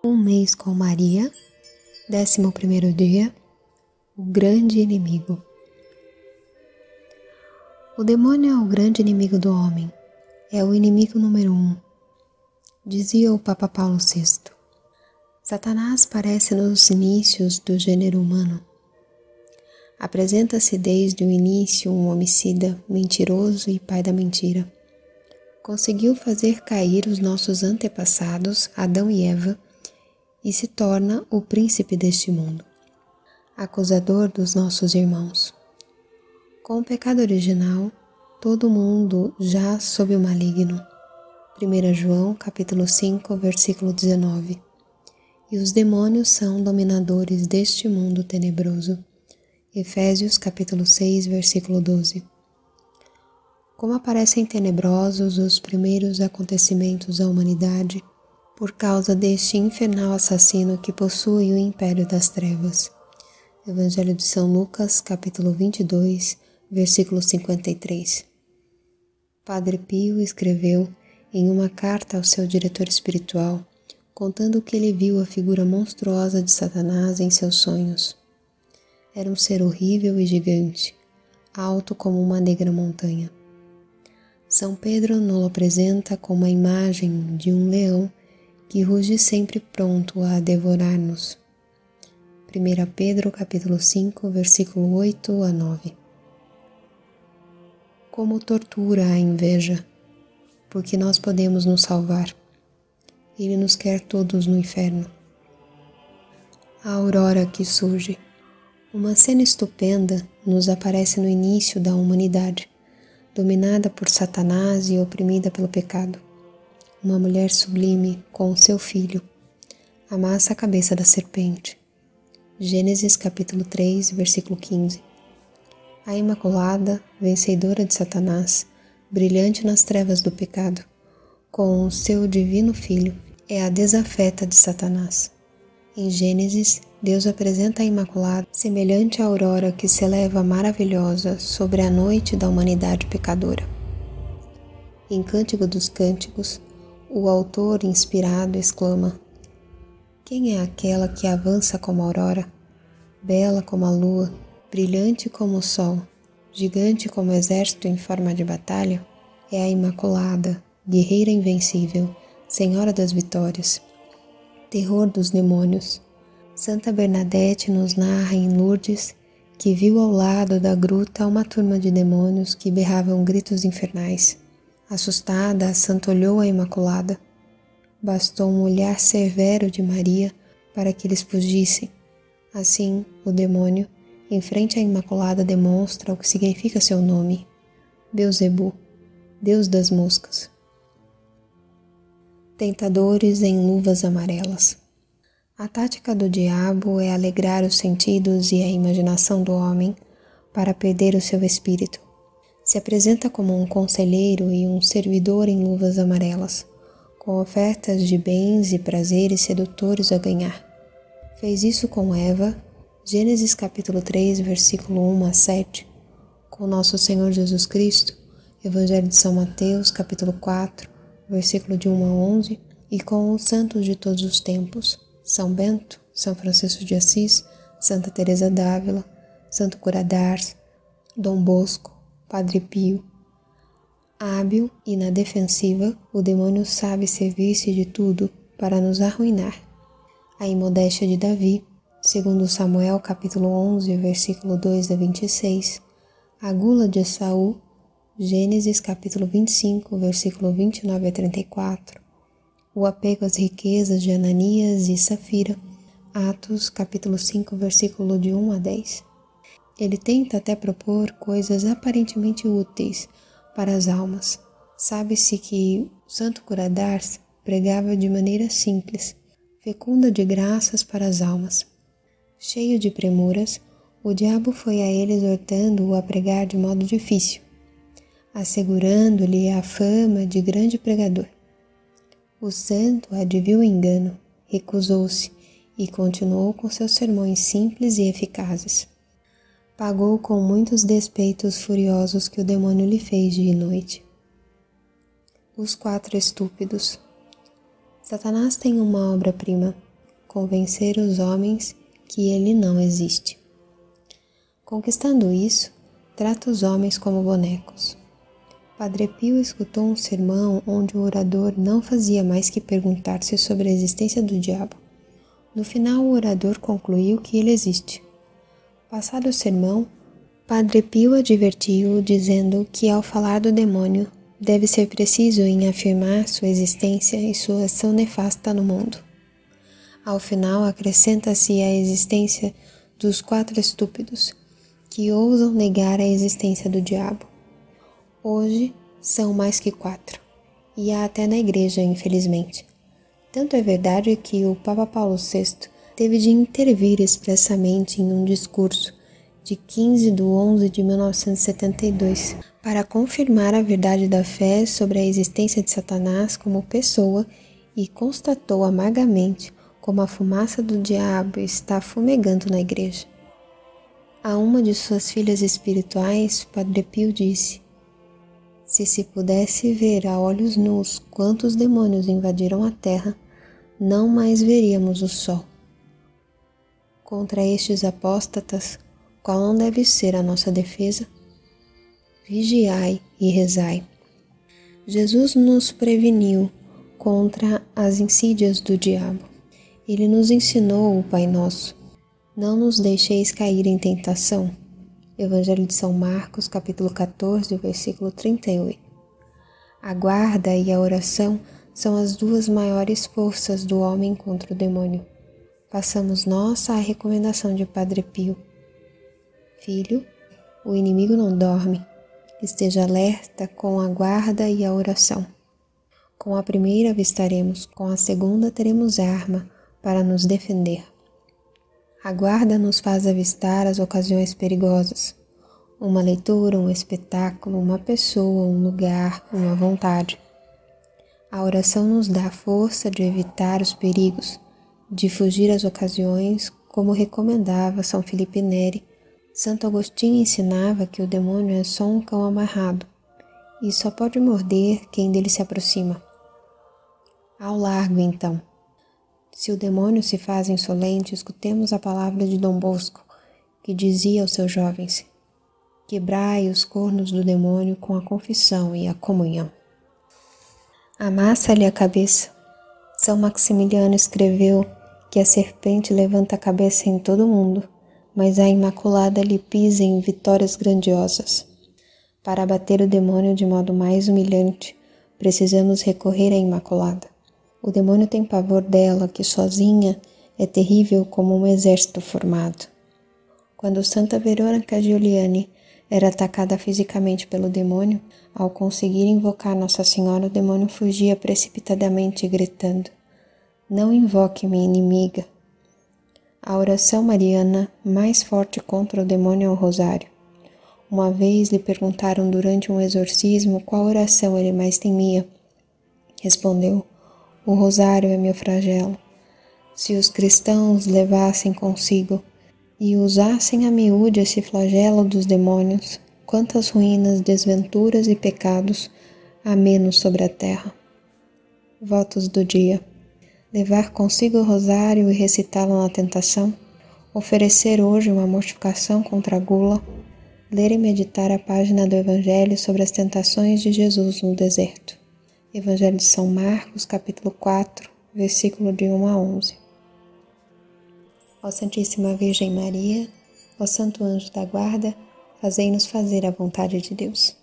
Um mês com Maria, 11º dia, o grande inimigo. O demônio é o grande inimigo do homem, é o inimigo número 1, dizia o Papa Paulo VI. Satanás aparece nos inícios do gênero humano. Apresenta-se desde o início um homicida, mentiroso e pai da mentira. Conseguiu fazer cair os nossos antepassados, Adão e Eva, e se torna o príncipe deste mundo, acusador dos nossos irmãos. Com o pecado original, todo mundo já sob o maligno. 1 João, capítulo 5, versículo 19. E os demônios são dominadores deste mundo tenebroso. Efésios, capítulo 6, versículo 12. Como aparecem tenebrosos os primeiros acontecimentos da humanidade, por causa deste infernal assassino que possui o império das trevas. Evangelho de São Lucas, capítulo 22, versículo 53. Padre Pio escreveu em uma carta ao seu diretor espiritual, contando que ele viu a figura monstruosa de Satanás em seus sonhos. Era um ser horrível e gigante, alto como uma negra montanha. São Pedro nos apresenta como a imagem de um leão que ruge sempre pronto a devorar-nos. 1 Pedro capítulo 5, versículo 8 a 9. Como tortura a inveja, porque nós podemos nos salvar. Ele nos quer todos no inferno. A aurora que surge. Uma cena estupenda nos aparece no início da humanidade, dominada por Satanás e oprimida pelo pecado. Uma mulher sublime com seu filho amassa a cabeça da serpente. Gênesis capítulo 3, versículo 15. A Imaculada, vencedora de Satanás, brilhante nas trevas do pecado, com o seu divino filho, é a desafeta de Satanás. Em Gênesis, Deus apresenta a Imaculada semelhante à aurora que se eleva maravilhosa sobre a noite da humanidade pecadora. Em Cântico dos Cânticos, o autor inspirado exclama: quem é aquela que avança como a aurora, bela como a lua, brilhante como o sol, gigante como o exército em forma de batalha? É a Imaculada, guerreira invencível, senhora das vitórias, terror dos demônios. Santa Bernadette nos narra em Lourdes que viu ao lado da gruta uma turma de demônios que berravam gritos infernais. Assustada, a santa olhou a Imaculada. Bastou um olhar severo de Maria para que eles fugissem. Assim, o demônio, em frente à Imaculada, demonstra o que significa seu nome: Beelzebul, Deus das moscas. Tentadores em luvas amarelas. A tática do diabo é alegrar os sentidos e a imaginação do homem para perder o seu espírito. Se apresenta como um conselheiro e um servidor em luvas amarelas, com ofertas de bens e prazeres sedutores a ganhar. Fez isso com Eva, Gênesis capítulo 3, versículo 1 a 7, com nosso Senhor Jesus Cristo, Evangelho de São Mateus, capítulo 4, versículo de 1 a 11, e com os santos de todos os tempos, São Bento, São Francisco de Assis, Santa Teresa d'Ávila, Santo Cura d'Ars, Dom Bosco, Padre Pio. Hábil e na defensiva, o demônio sabe servir-se de tudo para nos arruinar. A imodéstia de Davi, segundo Samuel capítulo 11, versículo 2 a 26, a gula de Esaú, Gênesis capítulo 25, versículo 29 a 34, o apego às riquezas de Ananias e Safira, Atos capítulo 5, versículo de 1 a 10. Ele tenta até propor coisas aparentemente úteis para as almas. Sabe-se que o Santo Cura d'Ars pregava de maneira simples, fecunda de graças para as almas. Cheio de premuras, o diabo foi a ele exortando-o a pregar de modo difícil, assegurando-lhe a fama de grande pregador. O santo adivinhou o engano, recusou-se e continuou com seus sermões simples e eficazes. Pagou com muitos despeitos furiosos que o demônio lhe fez dia e noite. Os 4 estúpidos. Satanás tem uma obra-prima, convencer os homens que ele não existe. Conquistando isso, trata os homens como bonecos. Padre Pio escutou um sermão onde o orador não fazia mais que perguntar-se sobre a existência do diabo. No final, o orador concluiu que ele existe. Passado o sermão, Padre Pio advertiu-o dizendo que ao falar do demônio, deve ser preciso em afirmar sua existência e sua ação nefasta no mundo. Ao final, acrescenta-se a existência dos 4 estúpidos, que ousam negar a existência do diabo. Hoje, são mais que 4, e há até na igreja, infelizmente. Tanto é verdade que o Papa Paulo VI teve de intervir expressamente em um discurso de 15 de 11 de 1972 para confirmar a verdade da fé sobre a existência de Satanás como pessoa e constatou amargamente como a fumaça do diabo está fumegando na igreja. A uma de suas filhas espirituais, Padre Pio disse: se pudesse ver a olhos nus quantos demônios invadiram a terra, não mais veríamos o sol. Contra estes apóstatas, qual não deve ser a nossa defesa? Vigiai e rezai. Jesus nos preveniu contra as insídias do diabo. Ele nos ensinou o Pai Nosso. Não nos deixeis cair em tentação. Evangelho de São Marcos, capítulo 14, versículo 38. A guarda e a oração são as 2 maiores forças do homem contra o demônio. Façamos nossa a recomendação de Padre Pio. Filho, o inimigo não dorme. Esteja alerta com a guarda e a oração. Com a primeira avistaremos, com a segunda teremos arma para nos defender. A guarda nos faz avistar as ocasiões perigosas. Uma leitura, um espetáculo, uma pessoa, um lugar, uma vontade. A oração nos dá a força de evitar os perigos, de fugir às ocasiões, como recomendava São Felipe Neri. Santo Agostinho ensinava que o demônio é só um cão amarrado e só pode morder quem dele se aproxima. Ao largo, então. Se o demônio se faz insolente, escutemos a palavra de Dom Bosco, que dizia aos seus jovens: quebrai os cornos do demônio com a confissão e a comunhão. Amassa-lhe a cabeça. São Maximiliano escreveu que a serpente levanta a cabeça em todo o mundo, mas a Imaculada lhe pisa em vitórias grandiosas. Para abater o demônio de modo mais humilhante, precisamos recorrer à Imaculada. O demônio tem pavor dela, que sozinha é terrível como um exército formado. Quando Santa Verônica Giuliani era atacada fisicamente pelo demônio, ao conseguir invocar Nossa Senhora, o demônio fugia precipitadamente, gritando: não invoque minha inimiga. A oração mariana mais forte contra o demônio é o rosário. Uma vez lhe perguntaram durante um exorcismo qual oração ele mais temia. Respondeu: o rosário é meu flagelo. Se os cristãos levassem consigo e usassem a miúde esse flagelo dos demônios, quantas ruínas, desventuras e pecados há menos sobre a terra. Votos do dia: levar consigo o rosário e recitá-lo na tentação, oferecer hoje uma mortificação contra a gula, ler e meditar a página do Evangelho sobre as tentações de Jesus no deserto. Evangelho de São Marcos, capítulo 4, versículo de 1 a 11. Ó Santíssima Virgem Maria, ó Santo Anjo da Guarda, fazei-nos fazer a vontade de Deus.